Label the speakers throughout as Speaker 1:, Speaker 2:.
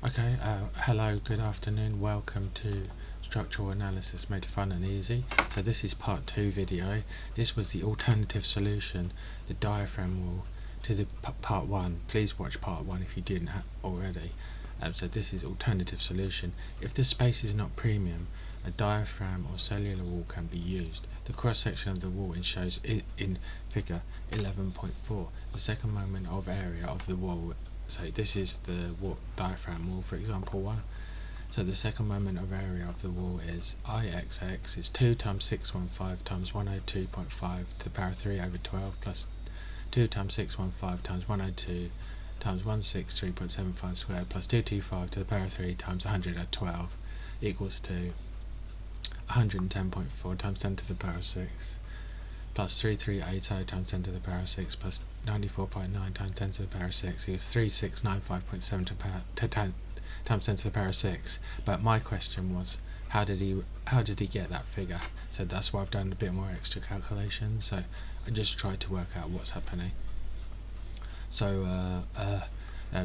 Speaker 1: Okay, hello, good afternoon, welcome to Structural Analysis Made Fun and Easy. So this is part 2 video. This was the alternative solution, the diaphragm wall, to the part 1. Please watch part 1 if you didn't already. So this is alternative solution. If the space is not premium, a diaphragm or cellular wall can be used. The cross section of the wall shows in figure 11.4 the second moment of area of the wall. So this is the diaphragm wall, for example 1. So the second moment of area of the wall is IXX is 2 times 615 times 102.5 to the power 3 over 12 plus 2 times 615 times 102 times 163.75 squared plus 225 to the power 3 times 100 at 12 equals to 110.4 times 10 to the power 6 plus 3380 times 10 to the power 6 plus 94.9 times 10 to the power 6 is 3695.7 to 10 times 10 to the power 6. But my question was, how did he get that figure? So that's why I've done a bit more extra calculations. So I just tried to work out what's happening. So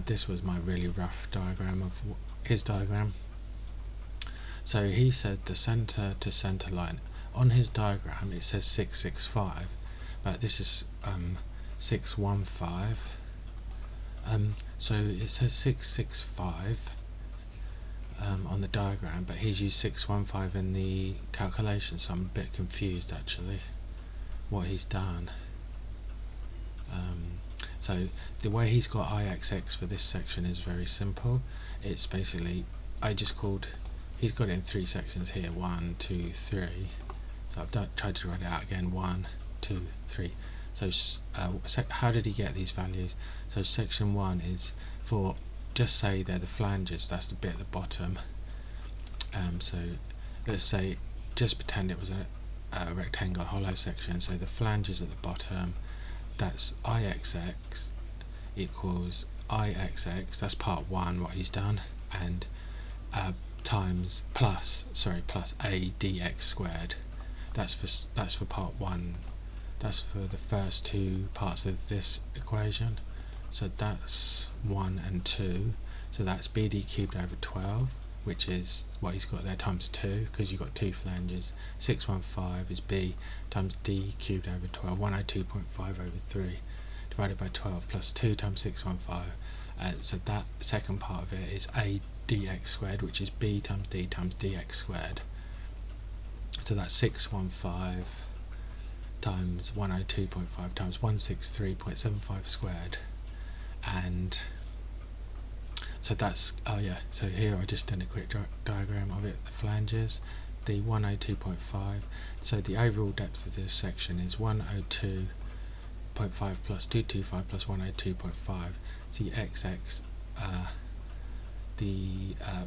Speaker 1: this was my really rough diagram of his diagram. So he said the center to center line. On his diagram it says 665, but this is 615. So it says 665 on the diagram, but he's used 615 in the calculation, so I'm a bit confused actually what he's done. So the way he's got IXX for this section is very simple. It's basically, he's got it in 3 sections here, 1, 2, 3. So I've tried to write it out again, 1, 2, 3. So how did he get these values? So section 1 is for, just say they're the flanges, that's the bit at the bottom. So let's say, just pretend it was a rectangle hollow section, so the flanges at the bottom, that's IXX equals IXX, that's part 1 what he's done, and times plus a dx squared. That's for part 1. That's for the first 2 parts of this equation. So that's 1 and 2. So that's BD cubed over 12, which is what he's got there, times 2, because you've got 2 flanges. 615 is B times D cubed over 12, 102.5 over 3, divided by 12, plus 2 times 615. So that second part of it is A dx squared, which is B times D times dx squared. So that's 615 times 102.5 times 163.75 squared, and so that's, so here I just done a quick diagram of it, the flanges, the 102.5, so the overall depth of this section is 102.5 plus 225 plus 102.5, so the XX,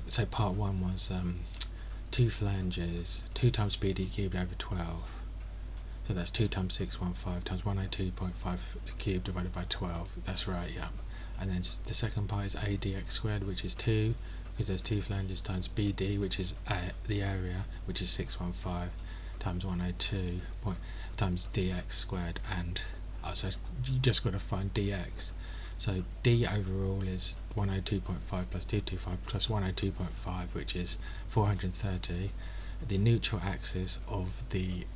Speaker 1: so part 1 was 2 flanges, 2 times BD cubed over 12, so that's 2 times 615 times 102.5 cubed divided by 12, that's right, yeah. And then the second part is A dx squared, which is 2, because there's 2 flanges, times BD, which is the area, which is 615, times 102 times dx squared, and so you just got to find dx. So D overall is 102.5 plus 225 plus 102.5, which is 430. The neutral axis of the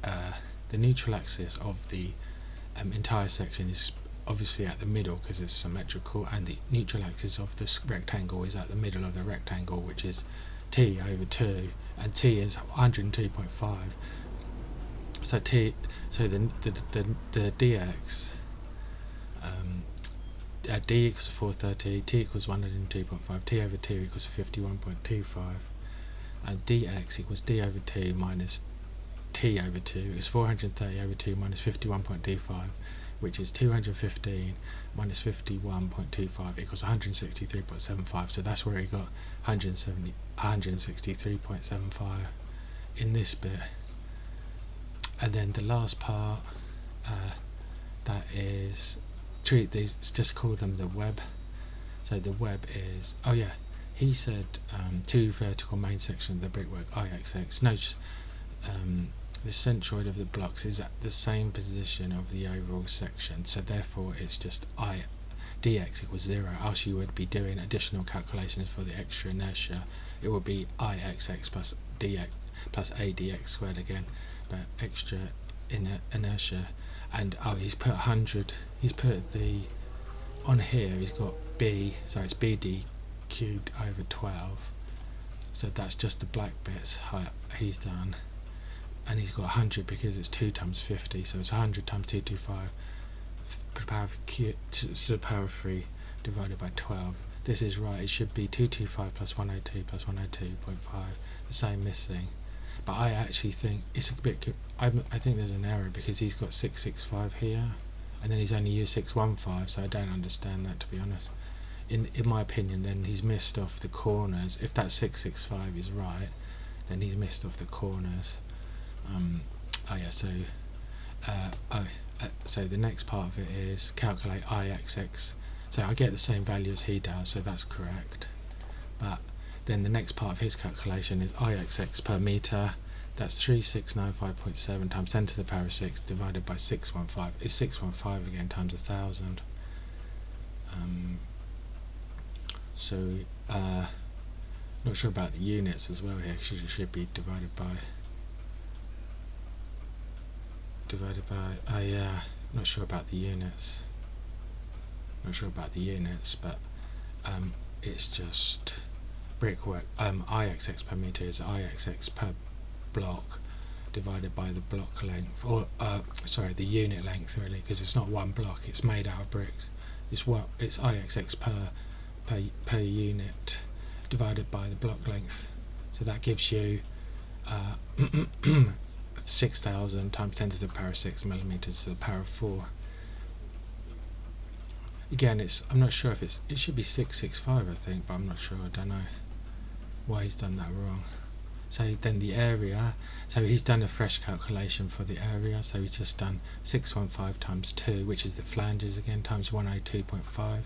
Speaker 1: entire section is obviously at the middle because it's symmetrical, and the neutral axis of this rectangle is at the middle of the rectangle, which is T over 2, and T is 102.5. So the dx, D equals 430, T equals 102.5, T over 2 equals 51.25, and dx equals D over 2 minus T over 2 is 430 over 2 minus 51.25, which is 215 minus 51.25 equals 163.75. So that's where he got 163.75 in this bit. And then the last part, that is, treat these, just call them the web. So the web is, he said 2 vertical main sections of the brickwork IXX. Notice the centroid of the blocks is at the same position of the overall section, so therefore it's just dx equals 0, else you would be doing additional calculations for the extra inertia. It would be ixx plus dx plus a dx squared again, but extra inertia. And he's put 100, he's put the, on here he's got b, so it's bd cubed over 12, so that's just the black bits he's done, and he's got 100 because it's 2 times 50, so it's 100 times 225 to the power of 3 divided by 12. This is right, it should be 225 plus 102 plus 102.5, the same missing. But I actually think it's a bit, I think there's an error because he's got 665 here and then he's only used 615, so I don't understand that, to be honest. In my opinion, then he's missed off the corners. If that 665 is right, then he's missed off the corners. So the next part of it is calculate Ixx. So I get the same value as he does, so that's correct. But then the next part of his calculation is Ixx per meter. That's 3695.7 times 10 to the power of 6 divided by 615. It's 615 again times 1,000. Not sure about the units as well here, because it should be divided by, not sure about the units. But it's just brickwork. Ixx per meter is Ixx per block divided by the block length, or the unit length, really, because it's not one block, it's made out of bricks. It's Ixx per unit divided by the block length, so that gives you 6,000 times 10 to the power of 6 millimeters to the power of 4. Again, I'm not sure if it should be 665, I think, but I'm not sure. I don't know why he's done that wrong. So then the area, so he's done a fresh calculation for the area, so he's just done 615 times 2, which is the flanges again, times 102.5,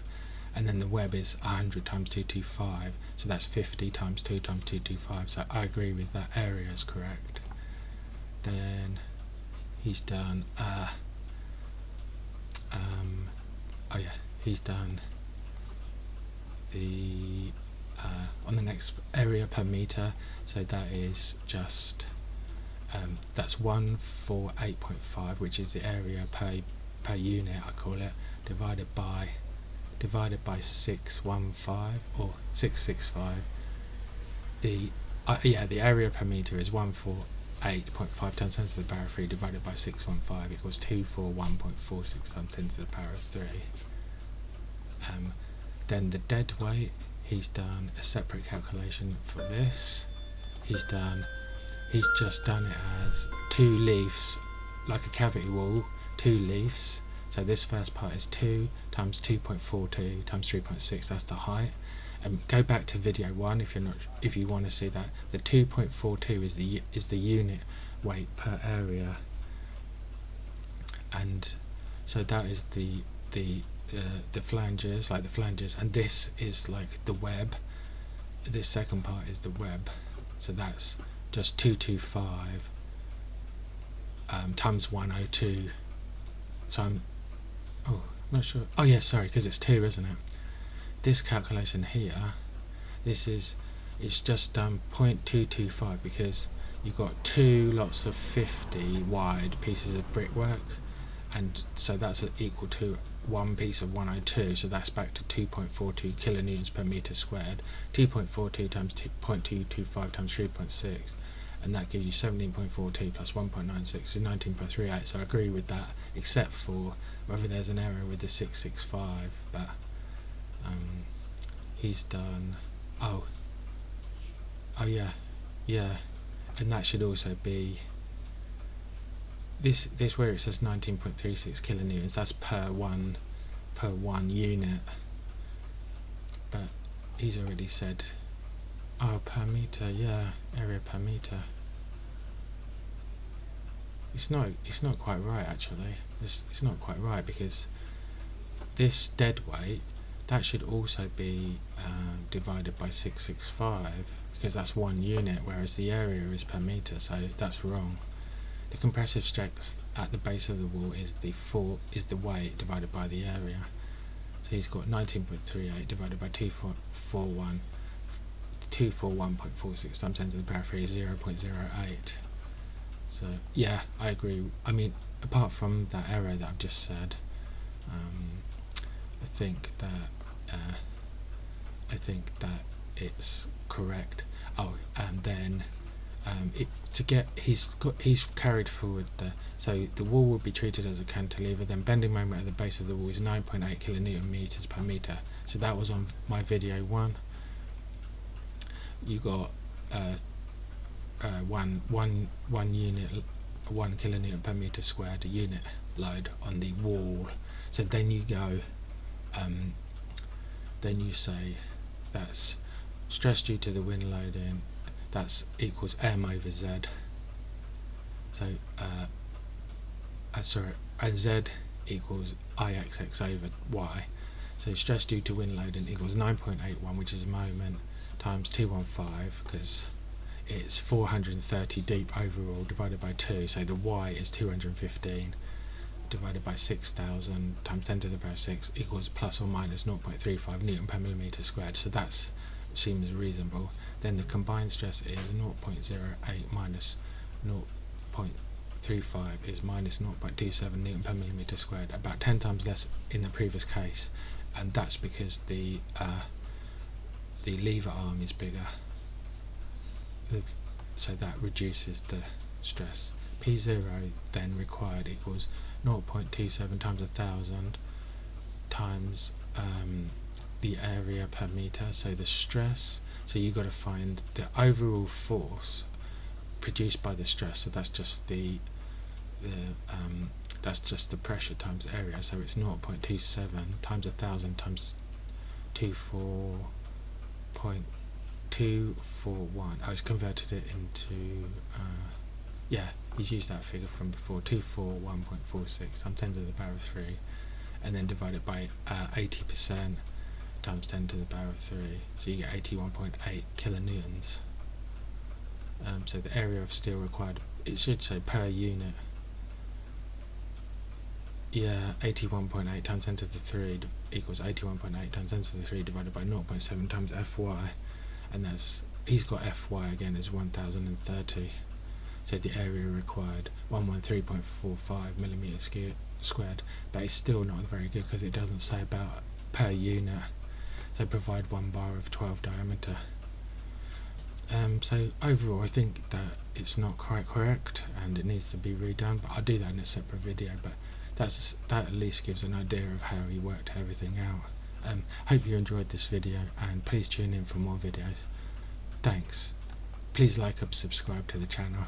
Speaker 1: and then the web is 100 times 225, so that's 50 times 2 times 225, so I agree with that, area is correct. Then he's done he's done the on the next area per meter, so that is just that's 148.5, which is the area per unit, I call it, divided by 615 or 665. The area per meter is 148.5 times 10 to the power of 3 divided by 615 equals 241.46 times 10 to the power of 3. Then the dead weight, he's done a separate calculation for this. He's just done it as 2 leaves, like a cavity wall, 2 leaves. So this first part is 2 times 2.42 times 3.6, that's the height. Go back to video 1 if you want to see that. The 2.42 is the unit weight per area, and so that is the flanges, and this is like the web. This second part is the web, so that's just 225 times 102. So I'm not sure. Oh yeah, sorry, because it's 2, isn't it? This calculation here, it's just 0.225 because you've got 2 lots of 50 wide pieces of brickwork, and so that's equal to 1 piece of 102, so that's back to 2.42 kilonewtons per meter squared. 2.42 times 0.225 times 3.6, and that gives you 17.42 plus 1.96 is 19.38. So I agree with that, except for whether there's an error with the 665. But he's done yeah, and that should also be this where it says 19.36 kilonewtons, that's per one unit, but he's already said per meter, area per meter. It's not quite right, actually. It's not quite right, because this dead weight, that should also be divided by 665, because that's 1 unit, whereas the area is per meter, so that's wrong. The compressive strength at the base of the wall is the weight divided by the area. So he's got 19.38 divided by 241.46 times 10 to the power 3 is 0.08. So yeah, I agree. I mean, apart from that error that I've just said, I think that it's correct. Oh, and then he's carried forward so the wall will be treated as a cantilever. Then bending moment at the base of the wall is 9.8 kilonewton meters per meter. So that was on my video 1. You got 1 kilonewton per meter squared unit load on the wall. So then you go, then you say that's stress due to the wind loading, that's equals m over z. So and z equals ixx over y. So stress due to wind loading equals 9.81, which is a moment, times 215, because it's 430 deep overall, divided by 2, so the y is 215, divided by 6,000 times 10 to the power 6 equals plus or minus 0.35 newton per millimeter squared. So that seems reasonable. Then the combined stress is 0.08 minus 0.35 is minus 0.27 newton per millimeter squared, about 10 times less in the previous case, and that's because the lever arm is bigger, so that reduces the stress. P0 then required equals 0.27 times 1,000 times the area per meter, so the stress, so you got to find the overall force produced by the stress, so that's just the pressure times area, so it's 0.27 times 1,000 times 24.241. I was converted it into yeah, he's used that figure from before, 241.46 times 10 to the power of 3, and then divided by 80% times 10 to the power of 3, so you get 81.8 kilonewtons. So the area of steel required, it should say per unit, yeah, 81.8 times 10 to the 3 equals 81.8 times 10 to the 3 divided by 0.7 times Fy, and that's, he's got Fy again as 1030. So the area required 113.45 millimeters squared, but it's still not very good because it doesn't say about per unit. So provide 1 bar of 12 diameter. So overall I think that it's not quite correct and it needs to be redone, but I'll do that in a separate video. But that at least gives an idea of how he worked everything out. Hope you enjoyed this video, and please tune in for more videos. Thanks. Please like and subscribe to the channel.